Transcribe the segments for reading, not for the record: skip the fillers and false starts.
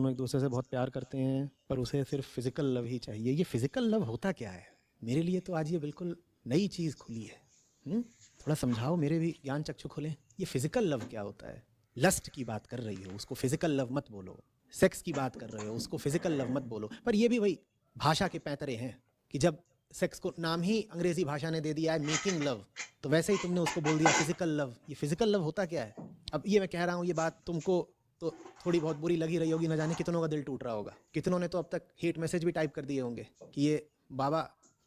दोनों एक दूसरे से बहुत प्यार करते हैं पर उसे सिर्फ फिजिकल लव ही चाहिए। ये फिजिकल लव होता क्या है? मेरे लिए तो आज ये बिल्कुल नई चीज़ खुली है। थोड़ा समझाओ, मेरे भी ज्ञान चक्षु खोलें। ये फिजिकल लव क्या होता है? लस्ट की बात कर रही हो उसको फिजिकल लव मत बोलो, सेक्स की बात कर रहे हो उसको फिजिकल लव मत बोलो। पर ये भी वही भाषा के पैंतरे हैं कि जब सेक्स को नाम ही अंग्रेजी भाषा ने दे दिया है मेकिंग लव, तो वैसे ही तुमने उसको बोल दिया फिजिकल लव। ये फिजिकल लव होता क्या है? अब ये मैं कह रहा हूँ, ये बात तुमको तो थोड़ी बहुत बुरी लगी रही होगी, न जाने कितनों का दिल टूट रहा होगा। कितनों ने तो अब तक हेट मैसेज भी टाइप कर दिए होंगे कि ये बाबा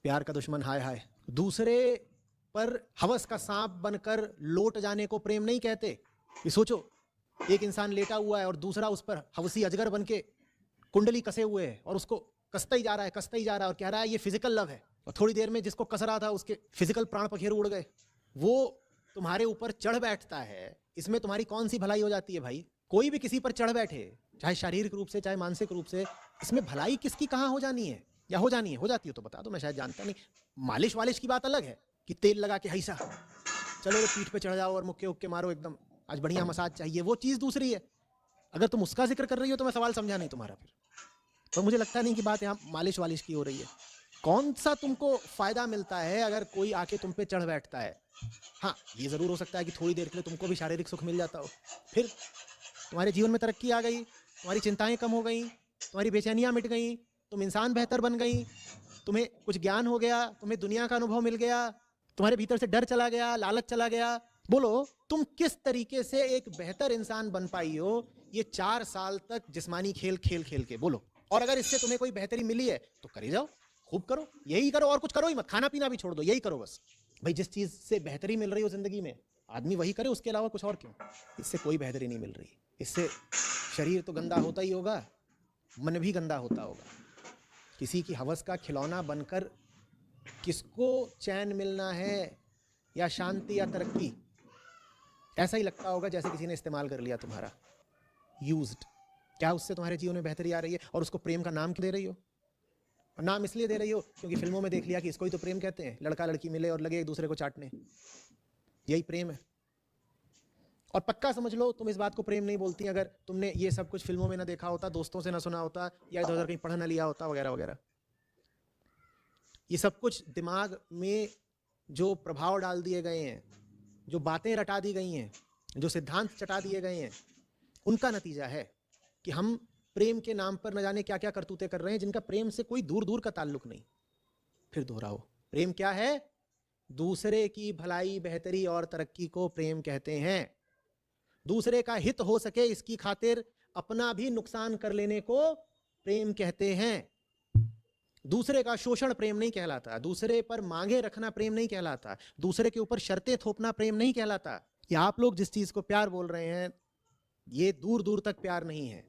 प्यार का दुश्मन, हाय हाय। दूसरे पर हवस का सांप बनकर लौट जाने को प्रेम नहीं कहते। ये सोचो, एक इंसान लेटा हुआ है और दूसरा उस पर हवसी अजगर बन के कुंडली कसे हुए है और उसको कसता ही जा रहा है, कसता ही जा रहा है और कह रहा है ये फिजिकल लव है। और थोड़ी देर में जिसको कस रहा था उसके फिजिकल प्राण पखेरु उड़ गए। वो तुम्हारे ऊपर चढ़ बैठता है, इसमें तुम्हारी कौन सी भलाई हो जाती है भाई? कोई भी किसी पर चढ़ बैठे, चाहे शारीरिक रूप से चाहे मानसिक रूप से, इसमें भलाई किसकी कहाँ हो जानी है? या हो जानी है? हो जाती हो तो बता दो, मैं शायद जानता नहीं। मालिश वालिश की बात अलग है कि तेल लगा के हैसा चलो रे पीठ पे चढ़ जाओ और मुक्के उक्के मारो, एकदम आज बढ़िया मसाज चाहिए, वो चीज़ दूसरी है। अगर तुम उसका जिक्र कर रही हो तो मैं सवाल समझा नहीं तुम्हारा फिर। तो मुझे लगता नहीं कि बात यहाँ मालिश वालिश की हो रही है। कौन सा तुमको फायदा मिलता है अगर कोई आके तुम पे चढ़ बैठता है? हाँ, ये ज़रूर हो सकता है कि थोड़ी देर के लिए तुमको भी शारीरिक सुख मिल जाता हो, फिर तुम्हारे जीवन में तरक्की आ गई, तुम्हारी चिंताएं कम हो गई, तुम्हारी बेचैनियां मिट गई, तुम इंसान बेहतर बन गई, तुम्हें कुछ ज्ञान हो गया, तुम्हें दुनिया का अनुभव मिल गया, तुम्हारे भीतर से डर चला गया, लालच चला गया। बोलो तुम किस तरीके से एक बेहतर इंसान बन पाई हो ये 4 साल तक जिस्मानी खेल खेल खेल के? बोलो। और अगर इससे तुम्हें कोई बेहतरी मिली है तो करे जाओ, खूब करो, यही करो और कुछ करो ही मत, खाना पीना भी छोड़ दो, यही करो बस। भाई जिस चीज़ से बेहतरी मिल रही हो जिंदगी में आदमी वही करे, उसके अलावा कुछ और क्यों? इससे कोई बेहतरी नहीं मिल रही। इससे शरीर तो गंदा होता ही होगा, मन भी गंदा होता होगा। किसी की हवस का खिलौना बनकर किसको चैन मिलना है, या शांति या तरक्की? ऐसा ही लगता होगा जैसे किसी ने इस्तेमाल कर लिया तुम्हारा, यूज्ड। क्या उससे तुम्हारे जीवन में बेहतरी आ रही है? और उसको प्रेम का नाम क्यों दे रही हो? और नाम इसलिए दे रही हो क्योंकि फिल्मों में देख लिया कि इसको ही तो प्रेम कहते हैं, लड़का लड़की मिले और लगे एक दूसरे को चाटने, यही प्रेम है। और पक्का समझ लो तुम इस बात को प्रेम नहीं बोलती अगर तुमने ये सब कुछ फिल्मों में ना देखा होता, दोस्तों से ना सुना होता, या इधर उधर कहीं पढ़ ना लिया होता, वगैरह वगैरह। ये सब कुछ दिमाग में जो प्रभाव डाल दिए गए हैं, जो बातें रटा दी गई हैं, जो सिद्धांत चटा दिए गए हैं, उनका नतीजा है कि हम प्रेम के नाम पर न जाने क्या क्या करतूतें कर रहे हैं जिनका प्रेम से कोई दूर दूर का ताल्लुक नहीं। फिर दोहराओ, प्रेम क्या है? दूसरे की भलाई, बेहतरी और तरक्की को प्रेम कहते हैं। दूसरे का हित हो सके इसकी खातिर अपना भी नुकसान कर लेने को प्रेम कहते हैं। दूसरे का शोषण प्रेम नहीं कहलाता, दूसरे पर मांगे रखना प्रेम नहीं कहलाता, दूसरे के ऊपर शर्तें थोपना प्रेम नहीं कहलाता। ये आप लोग जिस चीज को प्यार बोल रहे हैं ये दूर दूर तक प्यार नहीं है।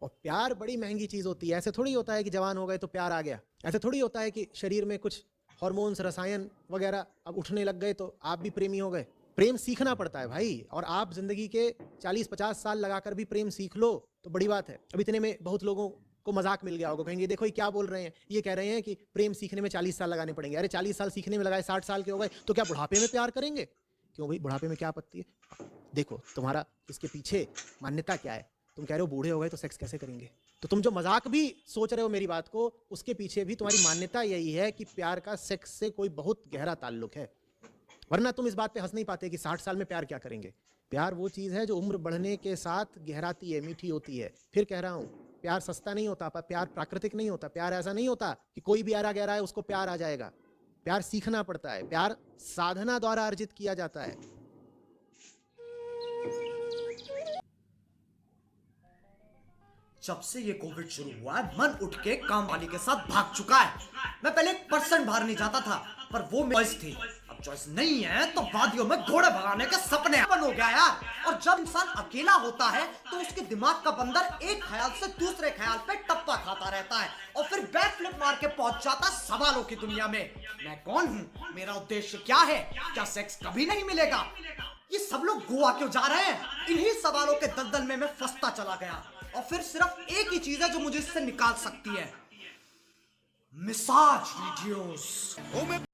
और प्यार बड़ी महंगी चीज होती है। ऐसे थोड़ी होता है कि जवान हो गए तो प्यार आ गया, ऐसे थोड़ी होता है कि शरीर में कुछ हार्मोन्स, रसायन वगैरह अब उठने लग गए तो आप भी प्रेमी हो गए। प्रेम सीखना पड़ता है भाई, और आप जिंदगी के 40-50 साल लगाकर भी प्रेम सीख लो तो बड़ी बात है। अब इतने में बहुत लोगों को मजाक मिल गया होगा, कहेंगे देखो ये क्या बोल रहे हैं, ये कह रहे हैं कि प्रेम सीखने में 40 साल लगाने पड़ेंगे। अरे 40 साल सीखने में लगाए, 60 साल के हो गए तो क्या बुढ़ापे में प्यार करेंगे? क्यों भाई, बुढ़ापे में क्या आपत्ति है? देखो तुम्हारा इसके पीछे मान्यता क्या है। तुम कह रहे हो बूढ़े हो गए तो सेक्स कैसे करेंगे, तो तुम जो मजाक भी सोच रहे हो मेरी बात को, उसके पीछे भी तुम्हारी मान्यता यही है कि प्यार का सेक्स से कोई बहुत गहरा ताल्लुक है। वरना तुम इस बात पे हंस नहीं पाते कि 60 साल में प्यार क्या करेंगे। प्यार वो चीज़ है जो उम्र बढ़ने के साथ गहराती है, मीठी होती है। फिर कह रहा हूँ, प्यार सस्ता नहीं होता, प्यार प्राकृतिक नहीं होता। प्यार ऐसा नहीं होता कि कोई भी गहरा गहरा है उसको प्यार आ जाएगा। प्यार सीखना पड़ता है, प्यार साधना द्वारा अर्जित किया जाता है। जब से ये कोविड शुरू हुआ है मन उठ के काम वाली के साथ भाग चुका है। मैं पहले 1% बाहर नहीं जाता था, पर वो चॉइस थी। अब चॉइस नहीं है तो वादियों में घोड़े भगाने के सपने बन हो गया यार। और जब इंसान अकेला होता है तो उसके दिमाग का बंदर एक ख्याल से दूसरे ख्याल पे टप्पा खाता रहता है और फिर बैक फ्लिप मार के पहुंच जाता सवालों की दुनिया में। मैं कौन हूँ, मेरा उद्देश्य क्या है, क्या सेक्स कभी नहीं मिलेगा, ये सब लोग गोवा क्यों जा रहे हैं, इन्हीं सवालों के दलदल में मैं फंसता चला गया। और फिर सिर्फ एक ही चीज है जो मुझे इससे निकाल सकती है, मिसाज वीडियोस।